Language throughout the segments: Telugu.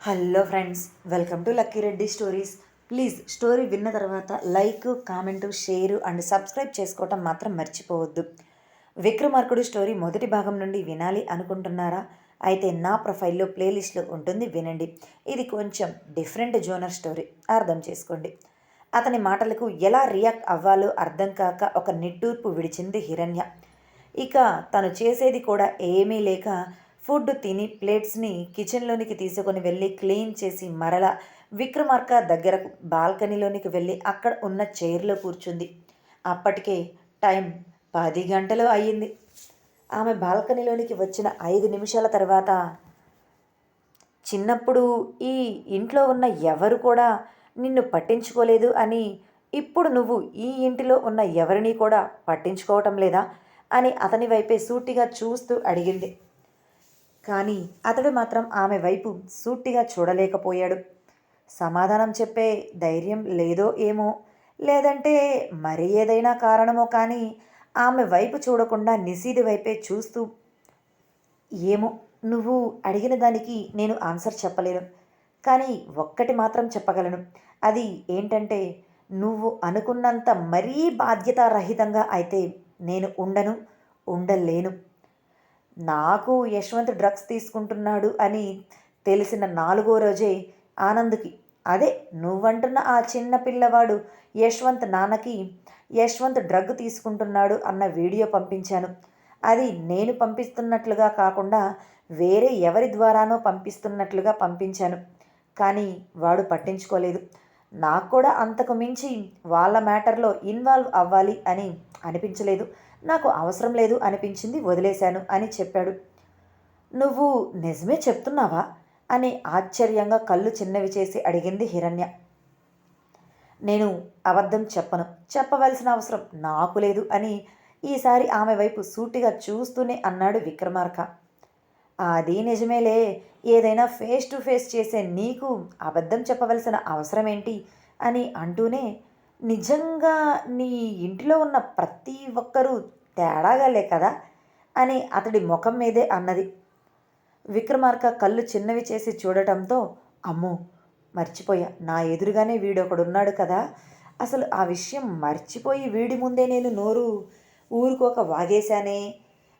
Hello friends, welcome to Lucky Reddy stories. Please story విన్న తర్వాత like, comment, share and subscribe చేసుకోవటం మాత్రం మర్చిపోవద్దు. విక్రమార్కుడు స్టోరీ మొదటి భాగం నుండి వినాలి అనుకుంటున్నారా? అయితే నా ప్రొఫైల్లో ప్లేలిస్ట్లో ఉంటుంది, వినండి. ఇది కొంచెం డిఫరెంట్ జోనర్ స్టోరీ, అర్థం చేసుకోండి. అతని మాటలకు ఎలా రియాక్ట్ అవ్వాలో అర్థం కాక ఒక నిట్టూర్పు విడిచింది హిరణ్య. ఇక తను చేసేది కూడా ఏమీ లేక ఫుడ్ తిని ప్లేట్స్ని కిచెన్లోనికి తీసుకొని వెళ్ళి క్లీన్ చేసి మరలా విక్రమార్క దగ్గరకు బాల్కనీలోనికి వెళ్ళి అక్కడ ఉన్న చైర్లో కూర్చుంది. అప్పటికే టైం 10 గంటలు అయ్యింది. ఆమె బాల్కనీలోనికి వచ్చిన 5 నిమిషాల తర్వాత, చిన్నప్పుడు ఈ ఇంట్లో ఉన్న ఎవరు కూడా నిన్ను పట్టించుకోలేదు అని ఇప్పుడు నువ్వు ఈ ఇంటిలో ఉన్న ఎవరిని కూడా పట్టించుకోవటం లేదా అని అతని వైపే సూటిగా చూస్తూ అడిగింది. కానీ అతడు మాత్రం ఆమె వైపు సూటిగా చూడలేకపోయాడు. సమాధానం చెప్పే ధైర్యం లేదో ఏమో, లేదంటే మరి ఏదైనా కారణమో కానీ ఆమె వైపు చూడకుండా నిశీది వైపే చూస్తూ, ఏమో, నువ్వు అడిగిన దానికి నేను ఆన్సర్ చెప్పలేను, కానీ ఒక్కటి మాత్రం చెప్పగలను. అది ఏంటంటే, నువ్వు అనుకున్నంత మరీ బాధ్యతారహితంగా అయితే నేను ఉండలేను. నాకు యశ్వంత్ డ్రగ్స్ తీసుకుంటున్నాడు అని తెలిసిన 4వ రోజే ఆనంద్కి, అదే నువ్వంటున్న ఆ చిన్న పిల్లవాడు యశ్వంత్ నాన్నకి యశ్వంత్ డ్రగ్ తీసుకుంటున్నాడు అన్న వీడియో పంపించాను. అది నేను పంపిస్తున్నట్లుగా కాకుండా వేరే ఎవరి ద్వారానో పంపిస్తున్నట్లుగా పంపించాను. కానీ వాడు పట్టించుకోలేదు. నాకు కూడా అంతకు మించి వాళ్ళ మ్యాటర్లో ఇన్వాల్వ్ అవ్వాలి అని అనిపించలేదు. నాకు అవసరం లేదు అనిపించింది, వదిలేశాను అని చెప్పాడు. నువ్వు నిజమే చెప్తున్నావా అని ఆశ్చర్యంగా కళ్ళు చిన్నవి చేసి అడిగింది హిరణ్య. నేను అబద్ధం చెప్పను, చెప్పవలసిన అవసరం నాకు లేదు అని ఈసారి ఆమె వైపు సూటిగా చూస్తూనే అన్నాడు విక్రమార్క. అది నిజమేలే, ఏదైనా ఫేస్ టు ఫేస్ చేసే నీకు అబద్ధం చెప్పవలసిన అవసరం ఏంటి అని అంటూనే, నిజంగా నీ ఇంటిలో ఉన్న ప్రతి ఒక్కరూ తేడాగాలే కదా అని అతడి ముఖం మీదే అన్నది. విక్రమార్క కళ్ళు చిన్నవి చేసి చూడటంతో, అమ్మో, మర్చిపోయా, నా ఎదురుగానే వీడొకడున్నాడు కదా, అసలు ఆ విషయం మర్చిపోయి వీడి ముందే నేను నోరు ఊరుకోక వాగేశానే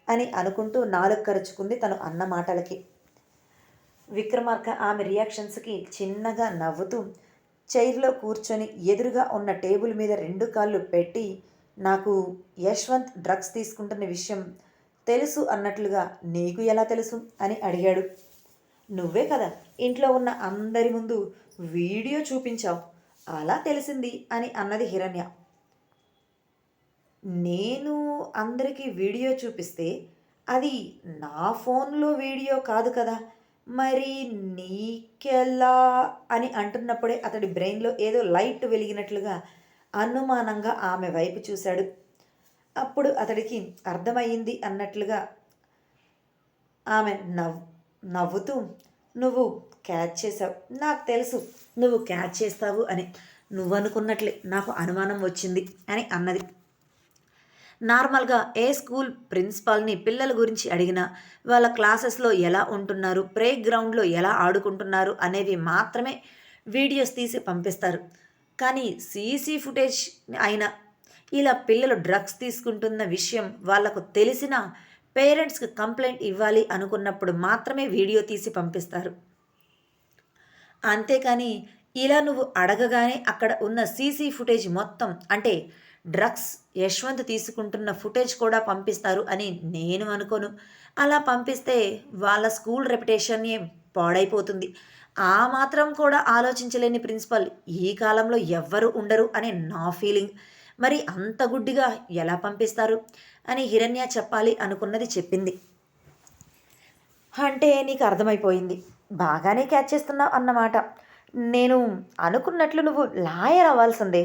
అని అనుకుంటూ నాలుగు కరుచుకుంది తను అన్న మాటలకి. విక్రమార్క ఆమె రియాక్షన్స్కి చిన్నగా నవ్వుతూ చైర్లో కూర్చొని ఎదురుగా ఉన్న టేబుల్ మీద 2 కాళ్ళు పెట్టి, నాకు యశ్వంత్ డ్రగ్స్ తీసుకుంటున్న విషయం తెలుసు అన్నట్లుగా నీకు ఎలా తెలుసు అని అడిగాడు. నువ్వే కదా ఇంట్లో ఉన్న అందరి ముందు వీడియో చూపించావు, అలా తెలిసింది అని అన్నది హిరణ్య. నేను అందరికీ వీడియో చూపిస్తే అది నా ఫోన్లో వీడియో కాదు కదా, మరి నీకెలా అని అంటున్నప్పుడే అతడి బ్రెయిన్లో ఏదో లైట్ వెలిగినట్లుగా అనుమానంగా ఆమె వైపు చూశాడు. అప్పుడు అతడికి అర్థమయ్యింది అన్నట్లుగా ఆమె నవ్వుతూ, నువ్వు క్యాచ్ చేసావు, నాకు తెలుసు నువ్వు క్యాచ్ చేస్తావు అని, నువ్వు అనుకున్నట్లే నాకు అనుమానం వచ్చింది అని అన్నది. నార్మల్గా ఏ స్కూల్ ప్రిన్సిపాల్ని పిల్లల గురించి అడిగినా వాళ్ళ క్లాసెస్లో ఎలా ఉంటున్నారు, ప్లే గ్రౌండ్లో ఎలా ఆడుకుంటున్నారు అనేవి మాత్రమే వీడియోస్ తీసి పంపిస్తారు. కానీ సీసీ ఫుటేజ్ అయినా ఇలా పిల్లలు డ్రగ్స్ తీసుకుంటున్న విషయం వాళ్లకు తెలిసిన పేరెంట్స్కి కంప్లైంట్ ఇవ్వాలి అనుకున్నప్పుడు మాత్రమే వీడియో తీసి పంపిస్తారు. అంతేకాని ఇలా నువ్వు అడగగానే అక్కడ ఉన్న సీసీ ఫుటేజ్ మొత్తం, అంటే డ్రగ్స్ యశ్వంత్ తీసుకుంటున్న ఫుటేజ్ కూడా పంపిస్తారు అని నేను అనుకోను. అలా పంపిస్తే వాళ్ళ స్కూల్ రెప్యుటేషన్ పాడైపోతుంది. ఆ మాత్రం కూడా ఆలోచించలేని ప్రిన్సిపల్ ఈ కాలంలో ఎవ్వరు ఉండరు అని నా ఫీలింగ్. మరి అంత గుడ్డిగా ఎలా పంపిస్తారు అని హిరణ్య చెప్పాలి అనుకున్నది చెప్పింది. అంటే నీకు అర్థమైపోయింది, బాగానే క్యాచ్ చేస్తున్నావు అన్నమాట. నేను అనుకున్నట్లు నువ్వు లాయర్ అవ్వాల్సిందే,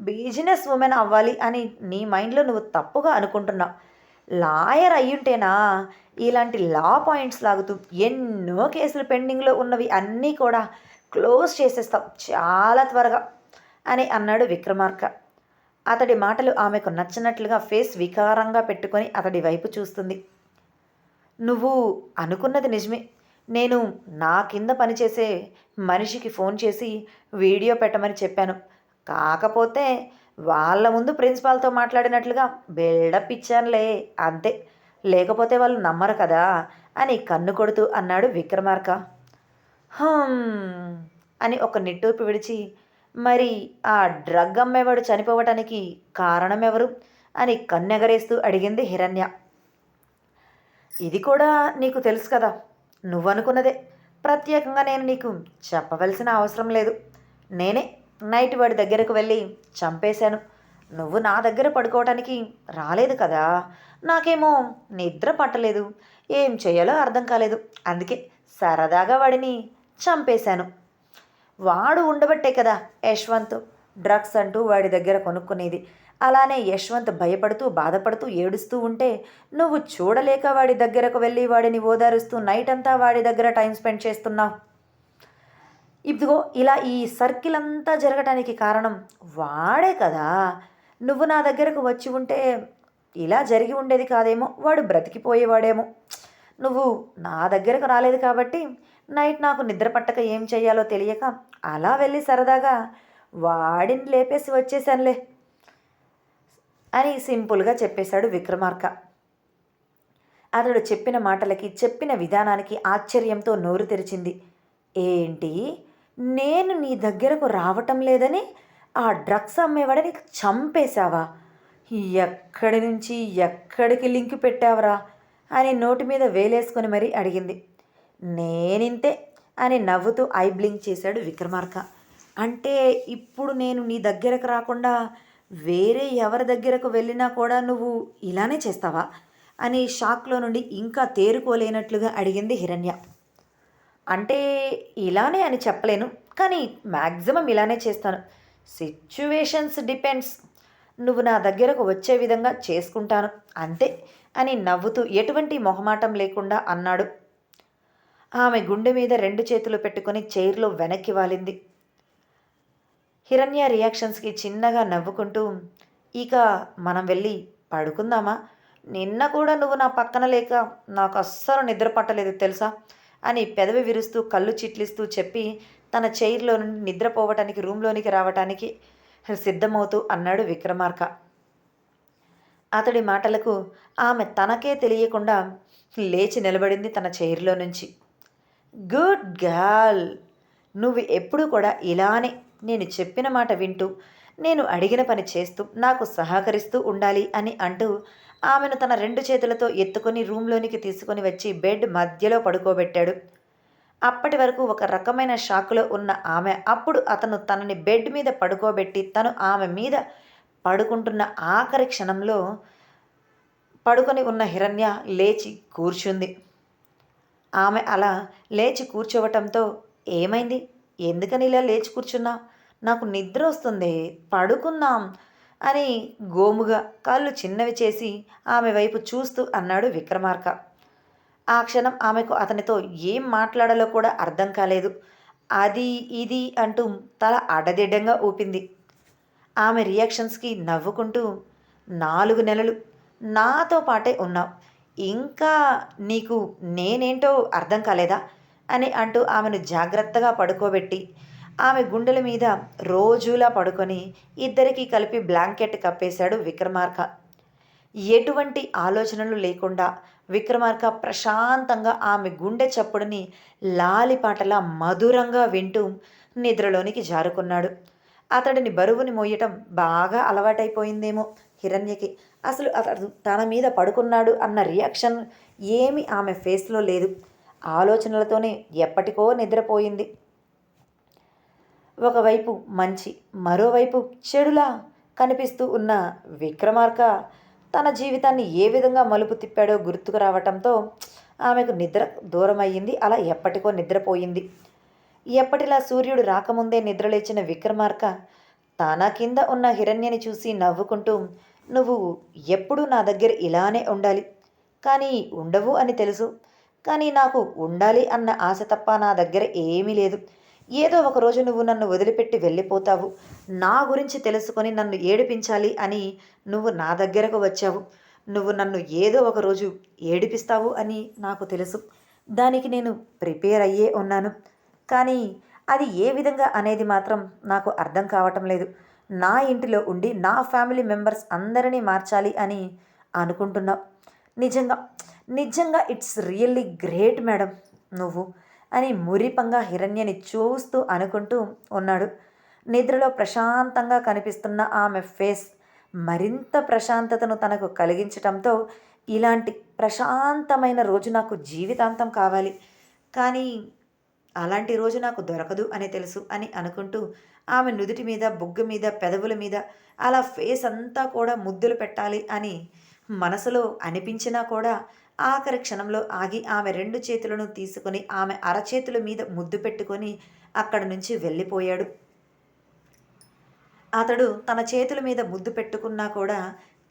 బిజినెస్ ఉమెన్ అవ్వాలి అని నీ మైండ్లో నువ్వు తప్పుగా అనుకుంటున్నావు. లాయర్ అయ్యుంటేనా ఇలాంటి లా పాయింట్స్ లాగుతూ ఎన్నో కేసులు పెండింగ్లో ఉన్నవి అన్నీ కూడా క్లోజ్ చేసేస్తావు చాలా త్వరగా అని అన్నాడు విక్రమార్క. అతడి మాటలు ఆమెకు నచ్చినట్లుగా ఫేస్ వికారంగా పెట్టుకొని అతడి వైపు చూస్తుంది. నువ్వు అనుకున్నది నిజమే, నేను నా కింద పనిచేసే మనిషికి ఫోన్ చేసి వీడియో పెట్టమని చెప్పాను. కాకపోతే వాళ్ళ ముందు ప్రిన్సిపాల్‌తో మాట్లాడినట్లుగా బిల్డప్ ఇచ్చానులే అంతే. లేకపోతే వాళ్ళు నమ్మరు కదా!" అని కన్ను కొడుతూ అన్నాడు విక్రమార్క. హమ్! అని ఒక నిట్టూర్పు విడిచి, "మరి ఆ డ్రగ్ అమ్మేవాడు చనిపోవటానికి కారణం ఎవరు?" అని కన్నెగరేస్తూ అడిగింది హిరణ్య. "ఇది కూడా నీకు తెలుసు కదా! నువ్వనుకున్నదే. ప్రత్యేకంగా నేను నీకు చెప్పవలసిన అవసరం లేదు. నేనే నైట్ వాడి దగ్గరకు వెళ్ళి చంపేశాను. నువ్వు నా దగ్గర పడుకోవటానికి రాలేదు కదా! నాకేమో నిద్ర పట్టలేదు. ఏం చేయాలో అర్థం కాలేదు. అందుకే సరదాగా వాడిని చంపేశాను. వాడు ఉండబట్టే కదా యశ్వంత్ డ్రగ్స్ అంటూ వాడి దగ్గర కొనుక్కునేది. అలానే యశ్వంత్ భయపడుతూ బాధపడుతూ ఏడుస్తూ ఉంటే నువ్వు చూడలేక వాడి దగ్గరకు వెళ్ళి వాడిని ఓదారుస్తూ నైట్ అంతా వాడి దగ్గర టైం స్పెండ్ చేస్తున్నావు. ఇదిగో ఇలా ఈ సర్కిల్ అంతా జరగటానికి కారణం వాడే కదా! నువ్వు నా దగ్గరకు వచ్చి ఉంటే ఇలా జరిగి ఉండేది కాదేమో. వాడు బ్రతికిపోయేవాడేమో. నువ్వు నా దగ్గరకు రాలేదు కాబట్టి నైట్ నాకు నిద్ర పట్టక ఏం చెయ్యాలో తెలియక అలా వెళ్ళి సరదాగా వాడిని లేపేసి వచ్చేసానులే" అని సింపుల్గా చెప్పేశాడు విక్రమార్క. అతడు చెప్పిన మాటలకి, చెప్పిన విధానానికి ఆశ్చర్యంతో నోరు తెరిచింది. "ఏంటి? నేను నీ దగ్గరకు రావటం లేదని ఆ డ్రగ్స్ అమ్మేవాడిని చంపేశావా? ఎక్కడి నుంచి ఎక్కడికి లింక్ పెట్టావరా?" అని నోటి మీద వేలేసుకొని మరీ అడిగింది. "నేనింతే" అని నవ్వుతూ ఐ బ్లింక్ చేశాడు విక్రమార్క. "అంటే ఇప్పుడు నేను నీ దగ్గరకు రాకుండా వేరే ఎవరి దగ్గరకు వెళ్ళినా కూడా నువ్వు ఇలానే చేస్తావా?" అని షాక్లో నుండి ఇంకా తేరుకోలేనట్లుగా అడిగింది హిరణ్య. "అంటే ఇలానే అని చెప్పలేను. కానీ మ్యాక్సిమం ఇలానే చేస్తాను. Situations depends. నువ్వు నా దగ్గరకు వచ్చే విధంగా చేసుకుంటాను అంతే" అని నవ్వుతూ ఎటువంటి మొహమాటం లేకుండా అన్నాడు. ఆమె గుండె మీద 2 చేతులు పెట్టుకొని చైర్లో వెనక్కి వాలింది. హిరణ్య రియాక్షన్స్కి చిన్నగా నవ్వుకుంటూ, "ఇక మనం వెళ్ళి పడుకుందామా? నిన్న కూడా నువ్వు నా పక్కన లేక నాకు అస్సలు నిద్ర పట్టలేదు తెలుసా?" అని పెదవి విరుస్తూ కళ్ళు చిట్లిస్తూ చెప్పి తన చైర్లో నుండి నిద్రపోవటానికి రూమ్లోనికి రావటానికి సిద్ధమవుతూ అన్నాడు విక్రమార్క. అతడి మాటలకు ఆమె తనకే తెలియకుండా లేచి నిలబడింది తన చైర్లో నుంచి. "Good girl. నువ్వు ఎప్పుడూ కూడా ఇలానే నేను చెప్పిన మాట వింటూ, నేను అడిగిన పని చేస్తూ, నాకు సహకరిస్తూ ఉండాలి" అని అంటూ ఆమెను తన 2 చేతులతో ఎత్తుకొని రూమ్లోనికి తీసుకొని వచ్చి బెడ్ మధ్యలో పడుకోబెట్టాడు. అప్పటి వరకు ఒక రకమైన షాకులో ఉన్న ఆమె అప్పుడు అతను తనని బెడ్ మీద పడుకోబెట్టి తను ఆమె మీద పడుకుంటున్న ఆఖరి క్షణంలో పడుకొని ఉన్న హిరణ్య లేచి కూర్చుంది. ఆమె అలా లేచి కూర్చోవటంతో, "ఏమైంది? ఎందుకని ఇలా లేచి కూర్చున్నా? నాకు నిద్ర వస్తుంది. పడుకుందాం" అని గోముగా కళ్ళు చిన్నవి చేసి ఆమె వైపు చూస్తూ అన్నాడు విక్రమార్క. ఆ క్షణం ఆమెకు అతనితో ఏం మాట్లాడాలో కూడా అర్థం కాలేదు. అది ఇది అంటూ తల అడ్డదిడ్డంగా ఊపింది. ఆమె రియాక్షన్స్కి నవ్వుకుంటూ, "4 నెలలు నాతో పాటే ఉన్నావు. ఇంకా నీకు నేనేంటో అర్థం కాలేదా?" అని అంటూ ఆమెను జాగ్రత్తగా పడుకోబెట్టి ఆమె గుండెల మీద రోజులా పడుకొని ఇద్దరికీ కలిపి బ్లాంకెట్ కప్పేశాడు విక్రమార్క. ఎటువంటి ఆలోచనలు లేకుండా విక్రమార్క ప్రశాంతంగా ఆమె గుండె చప్పుడుని లాలిపాటలా మధురంగా వింటూ నిద్రలోనికి జారుకున్నాడు. అతడిని బరువుని మోయటం బాగా అలవాటైపోయిందేమో హిరణ్యకి. అసలు అతడు తన మీద పడుకున్నాడు అన్న రియాక్షన్ ఏమీ ఆమె ఫేస్లో లేదు. ఆలోచనలతోనే ఎప్పటికో నిద్రపోయింది. ఒకవైపు మంచి, మరోవైపు చెడులా కనిపిస్తూ ఉన్న విక్రమార్క తన జీవితాన్ని ఏ విధంగా మలుపు తిప్పాడో గుర్తుకు రావటంతో ఆమెకు నిద్ర దూరమయ్యింది. అలా ఎప్పటికో నిద్రపోయింది. ఎప్పటిలా సూర్యుడు రాకముందే నిద్రలేచిన విక్రమార్క తన కింద ఉన్న హిరణ్యని చూసి నవ్వుకుంటూ, "నువ్వు ఎప్పుడూ నా దగ్గర ఇలానే ఉండాలి. కానీ ఉండవు అని తెలుసు. కానీ నాకు ఉండాలి అన్న ఆశ తప్ప నా దగ్గర ఏమీ లేదు. ఏదో ఒకరోజు నువ్వు నన్ను వదిలిపెట్టి వెళ్ళిపోతావు. నా గురించి తెలుసుకొని నన్ను ఏడిపించాలి అని నువ్వు నా దగ్గరకు వచ్చావు. నువ్వు నన్ను ఏదో ఒకరోజు ఏడిపిస్తావు అని నాకు తెలుసు. దానికి నేను ప్రిపేర్ అయ్యే ఉన్నాను. కానీ అది ఏ విధంగా అనేది మాత్రం నాకు అర్థం కావటం లేదు. నా ఇంటిలో ఉండి నా ఫ్యామిలీ మెంబర్స్ అందరినీ మార్చాలి అని అనుకుంటున్నావు. నిజంగా, నిజంగా ఇట్స్ రియల్లీ గ్రేట్ మేడం నువ్వు అని మురిపంగా హిరణ్యని చూస్తూ అనుకుంటూ ఉన్నాడు. నిద్రలో ప్రశాంతంగా కనిపిస్తున్న ఆమె ఫేస్ మరింత ప్రశాంతతను తనకు కలిగించటంతో ఇలాంటి ప్రశాంతమైన రోజు నాకు జీవితాంతం కావాలి. కానీ అలాంటి రోజు నాకు దొరకదు అని తెలుసు అని అనుకుంటూ ఆమె నుదుటి మీద, బుగ్గ మీద, పెదవుల మీద అలా ఫేస్ అంతా కూడా ముద్దులు పెట్టాలి అని మనసులో అనిపించినా కూడా ఆఖరి క్షణంలో ఆగి ఆమె 2 చేతులను తీసుకొని ఆమె అరచేతుల మీద ముద్దు పెట్టుకొని అక్కడి నుంచి వెళ్ళిపోయాడు. అతడు తన చేతుల మీద ముద్దు పెట్టుకున్నా కూడా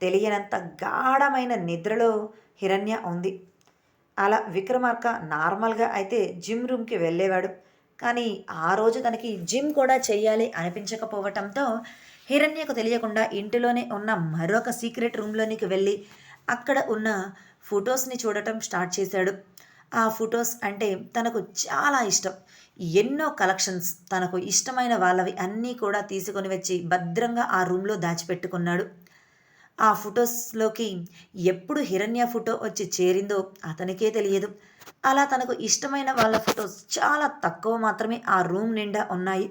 తెలియనంత గాఢమైన నిద్రలో హిరణ్య ఉంది. అలా విక్రమార్క నార్మల్గా అయితే జిమ్ రూమ్కి వెళ్ళేవాడు. కానీ ఆ రోజు తనకి జిమ్ కూడా చెయ్యాలి అనిపించకపోవటంతో హిరణ్యకు తెలియకుండా ఇంటిలోనే ఉన్న మరొక సీక్రెట్ రూమ్లోనికి వెళ్ళి అక్కడ ఉన్న ఫొటోస్ని చూడటం స్టార్ట్ చేశాడు. ఆ ఫొటోస్ అంటే తనకు చాలా ఇష్టం. ఎన్నో కలెక్షన్స్ తనకు ఇష్టమైన వాళ్ళవి అన్నీ కూడా తీసుకొని వచ్చి భద్రంగా ఆ రూమ్లో దాచిపెట్టుకున్నాడు. ఆ ఫొటోస్లోకి ఎప్పుడు హిరణ్య ఫోటో వచ్చి చేరిందో అతనికే తెలియదు. అలా తనకు ఇష్టమైన వాళ్ళ ఫొటోస్ చాలా తక్కువ మాత్రమే ఆ రూమ్ నిండా ఉన్నాయి.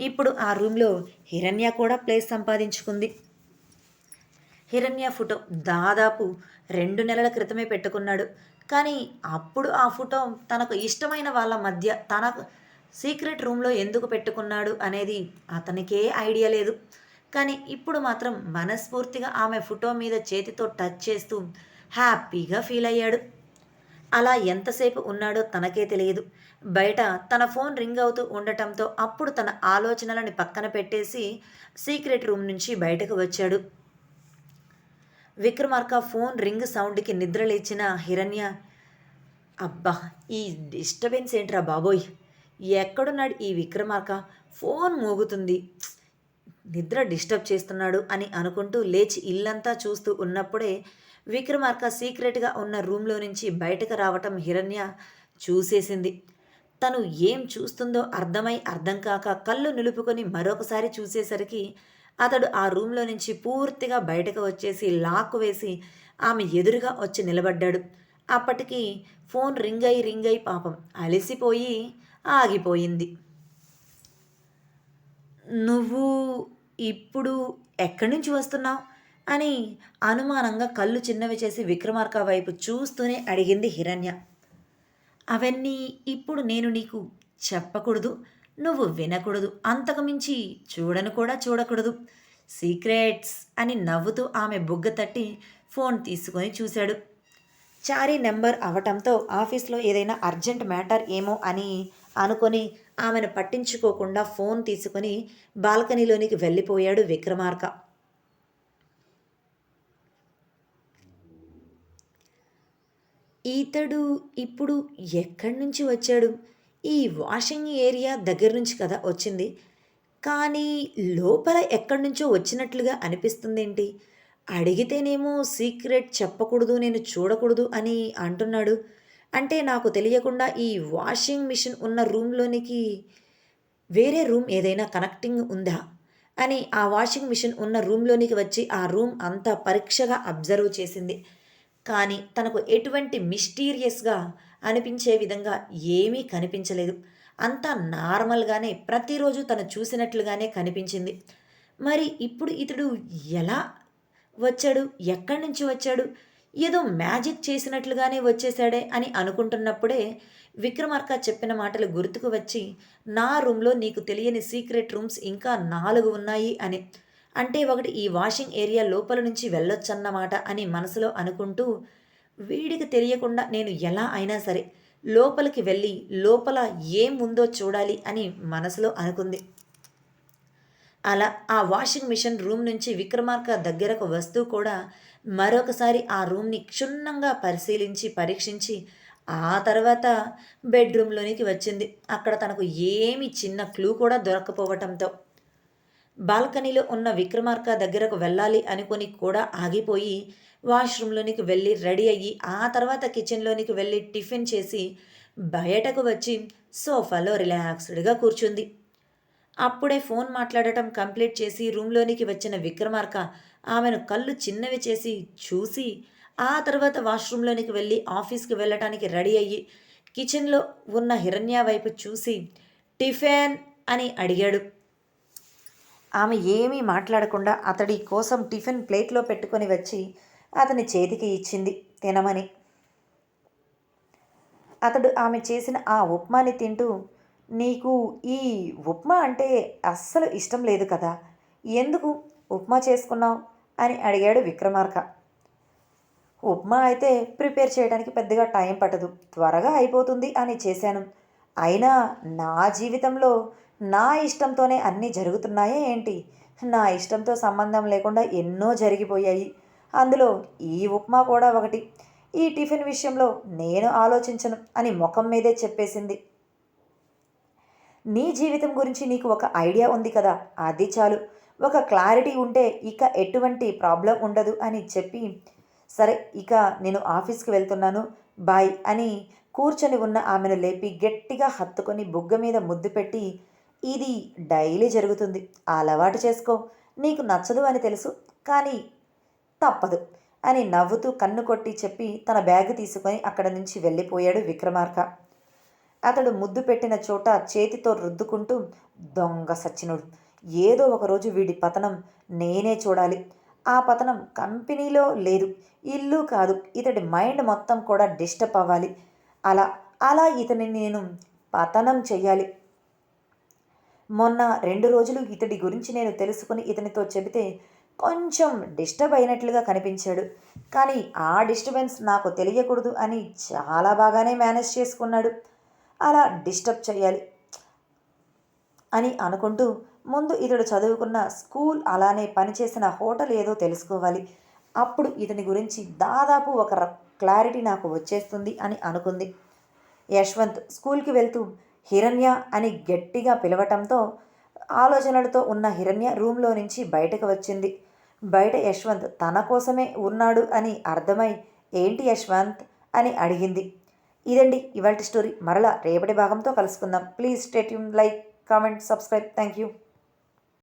ఇప్పుడు ఆ రూమ్లో హిరణ్య కూడా ప్లేస్ సంపాదించుకుంది. హిరణ్య ఫోటో దాదాపు 2 నెలల క్రితమే పెట్టుకున్నాడు. కానీ అప్పుడు ఆ ఫోటో తనకు ఇష్టమైన వాళ్ళ మధ్య తనకు సీక్రెట్ రూమ్లో ఎందుకు పెట్టుకున్నాడు అనేది అతనికే ఐడియా లేదు. కానీ ఇప్పుడు మాత్రం మనస్ఫూర్తిగా ఆమె ఫోటో మీద చేతితో టచ్ చేస్తూ హ్యాపీగా ఫీల్ అయ్యాడు. అలా ఎంతసేపు ఉన్నాడో తనకే తెలియదు. బయట తన ఫోన్ రింగ్ అవుతూ ఉండటంతో అప్పుడు తన ఆలోచనలని పక్కన పెట్టేసి సీక్రెట్ రూమ్ నుంచి బయటకు వచ్చాడు. విక్రమార్క ఫోన్ రింగ్ సౌండ్కి నిద్రలేచిన హిరణ్య, అబ్బా ఈ డిస్టర్బెన్స్ ఏంట్రా బాబోయ్, ఎక్కడున్నాడు ఈ విక్రమార్క, ఫోన్ మోగుతుంది, నిద్ర డిస్టర్బ్ చేస్తున్నాడు అని అనుకుంటూ లేచి ఇల్లంతా చూస్తూ ఉన్నప్పుడే విక్రమార్క సీక్రెట్గా ఉన్న రూమ్లో నుంచి బయటకు రావటం హిరణ్య చూసేసింది. తను ఏం చూస్తుందో అర్థం కాక కళ్ళు నిలుపుకొని మరొకసారి చూసేసరికి అతడు ఆ రూమ్లో నుంచి పూర్తిగా బయటకు వచ్చేసి లాక్ వేసి ఆమె ఎదురుగా వచ్చి నిలబడ్డాడు. అప్పటికి ఫోన్ రింగ్ అయి పాపం అలసిపోయి ఆగిపోయింది. నువ్వు ఇప్పుడు ఎక్కడి నుంచి వస్తున్నావు అని అనుమానంగా కళ్ళు చిన్నవి చేసి విక్రమార్క వైపు చూస్తూనే అడిగింది హిరణ్య. అవన్నీ ఇప్పుడు నేను నీకు చెప్పకూడదు, నువ్వు వినకూడదు, అంతకుమించి చూడను కూడా చూడకూడదు, సీక్రెట్స్ అని నవ్వుతూ ఆమె బుగ్గ తట్టి ఫోన్ తీసుకొని చూశాడు. చారీ నెంబర్ అవటంతో ఆఫీస్లో ఏదైనా అర్జెంట్ మ్యాటర్ ఏమో అని అనుకొని ఆమెను పట్టించుకోకుండా ఫోన్ తీసుకొని బాల్కనీలోనికి వెళ్ళిపోయాడు విక్రమార్క. ఈతడు ఇప్పుడు ఎక్కడి నుంచి వచ్చాడు? ఈ వాషింగ్ ఏరియా దగ్గర నుంచి కదా వచ్చింది. కానీ లోపల ఎక్కడి నుంచో వచ్చినట్లుగా అనిపిస్తుందేంటి? అడిగితేనేమో సీక్రెట్ చెప్పకూడదు, నేను చూడకూడదు అని అంటున్నాడు. అంటే నాకు తెలియకుండా ఈ వాషింగ్ మిషన్ ఉన్న రూమ్లోనికి వేరే రూమ్ ఏదైనా కనెక్టింగ్ ఉందా అని ఆ వాషింగ్ మిషన్ ఉన్న రూమ్లోనికి వచ్చి ఆ రూమ్ అంతా పరీక్షగా అబ్జర్వ్ చేసింది. కానీ తనకు ఎటువంటి మిస్టీరియస్గా అనిపించే విధంగా ఏమీ కనిపించలేదు. అంతా నార్మల్గానే ప్రతిరోజు తను చూసినట్లుగానే కనిపించింది. మరి ఇప్పుడు ఇతడు ఎలా వచ్చాడు, ఎక్కడి నుంచి వచ్చాడు, ఏదో మ్యాజిక్ చేసినట్లుగానే వచ్చేసాడే అని అనుకుంటున్నప్పుడే విక్రమార్క చెప్పిన మాటలు గుర్తుకు వచ్చి, నా రూమ్లో నీకు తెలియని సీక్రెట్ రూమ్స్ ఇంకా 4 ఉన్నాయి అని, అంటే ఒకటి ఈ వాషింగ్ ఏరియా లోపల నుంచి వెళ్ళొచ్చన్నమాట అని మనసులో అనుకుంటూ, వీడికి తెలియకుండా నేను ఎలా అయినా సరే లోపలికి వెళ్ళి లోపల ఏముందో చూడాలి అని మనసులో అనుకుంది. అలా ఆ వాషింగ్ మిషన్ రూమ్ నుంచి విక్రమార్క దగ్గరకు వస్తూ కూడా మరొకసారి ఆ రూమ్ని క్షుణ్ణంగా పరిశీలించి పరీక్షించి ఆ తర్వాత బెడ్రూమ్లోనికి వచ్చింది. అక్కడ తనకు ఏమి చిన్న క్లూ కూడా దొరకపోవటంతో బాల్కనీలో ఉన్న విక్రమార్క దగ్గరకు వెళ్ళాలి అనుకొని కూడా ఆగిపోయి వాష్రూమ్లోనికి వెళ్ళి రెడీ అయ్యి ఆ తర్వాత కిచెన్లోనికి వెళ్ళి టిఫిన్ చేసి బయటకు వచ్చి సోఫాలో రిలాక్స్డ్గా కూర్చుంది. అప్పుడే ఫోన్ మాట్లాడటం కంప్లీట్ చేసి రూమ్లోనికి వచ్చిన విక్రమార్క ఆమెను కళ్ళు చిన్నవి చేసి చూసి ఆ తర్వాత వాష్రూమ్లోనికి వెళ్ళి ఆఫీస్కి వెళ్ళటానికి రెడీ అయ్యి కిచెన్లో ఉన్న హిరణ్య వైపు చూసి టిఫిన్ అని అడిగాడు. ఆమె ఏమీ మాట్లాడకుండా అతడి కోసం టిఫిన్ ప్లేట్లో పెట్టుకొని వచ్చి అతని చేతికి ఇచ్చింది తినమని. అతడు ఆమె చేసిన ఆ ఉప్మాని తింటూ, నీకు ఈ ఉప్మా అంటే అస్సలు ఇష్టం లేదు కదా, ఎందుకు ఉప్మా చేసుకున్నావు అని అడిగాడు విక్రమార్క. ఉప్మా అయితే ప్రిపేర్ చేయడానికి పెద్దగా టైం పట్టదు, త్వరగా అయిపోతుంది అని చేశాను. అయినా నా జీవితంలో నా ఇష్టంతోనే అన్నీ జరుగుతున్నాయే ఏంటి? నా ఇష్టంతో సంబంధం లేకుండా ఎన్నో జరిగిపోయాయి. అందులో ఈ ఉప్మా కూడా ఒకటి. ఈ టిఫిన్ విషయంలో నేను ఆలోచించను అని ముఖం మీదే చెప్పేసింది. నీ జీవితం గురించి నీకు ఒక ఐడియా ఉంది కదా, అది చాలు. ఒక క్లారిటీ ఉంటే ఇక ఎటువంటి ప్రాబ్లం ఉండదు అని చెప్పి, సరే ఇక నేను ఆఫీస్కి వెళ్తున్నాను, బాయ్ అని కూర్చొని ఉన్న ఆమెను లేపి గట్టిగా హత్తుకొని బుగ్గ మీద ముద్దు పెట్టి, ఇది డైలీ జరుగుతుంది, అలవాటు చేసుకో. నీకు నచ్చదు అని తెలుసు, కానీ తప్పదు అని నవ్వుతూ కన్ను కొట్టి చెప్పి తన బ్యాగ్ తీసుకొని అక్కడి నుంచి వెళ్ళిపోయాడు విక్రమార్క. అతడు ముద్దు పెట్టిన చోట చేతితో రుద్దుకుంటూ, దొంగ సచ్చినుడు, ఏదో ఒకరోజు వీడి పతనం నేనే చూడాలి. ఆ పతనం కంపెనీలో లేదు, ఇల్లు కాదు, ఇతడి మైండ్ మొత్తం కూడా డిస్టర్బ్ అవ్వాలి. అలా అలా ఇతనిని నేను పతనం చెయ్యాలి. మొన్న 2 రోజులు ఇతడి గురించి నేను తెలుసుకుని ఇతనితో చెబితే కొంచెం డిస్టర్బ్ అయినట్లుగా కనిపించాడు. కానీ ఆ డిస్టర్బెన్స్ నాకు తెలియకూడదు అని చాలా బాగానే మేనేజ్ చేసుకున్నాడు. అలా డిస్టర్బ్ చేయాలి అని అనుకుంటూ ముందు ఇతడు చదువుకున్న స్కూల్ అలానే పనిచేసిన హోటల్ ఏదో తెలుసుకోవాలి. అప్పుడు ఇతని గురించి దాదాపు ఒక క్లారిటీ నాకు వచ్చేస్తుంది అని అనుకుంది. యశ్వంత్ స్కూల్కి వెళ్తూ హిరణ్య అని గట్టిగా పిలవటంతో ఆలోచనలతో ఉన్న హిరణ్య రూమ్లో నుంచి బయటకు వచ్చింది. బయట యశ్వంత్ తన కోసమే ఉన్నాడు అని అర్థమై, ఏంటి యశ్వంత్ అని అడిగింది. ఇదండి ఇవాల్టి స్టోరీ. మరలా రేపటి భాగంతో కలుసుకుందాం. Please stay tune, like, comment, subscribe. Thank you.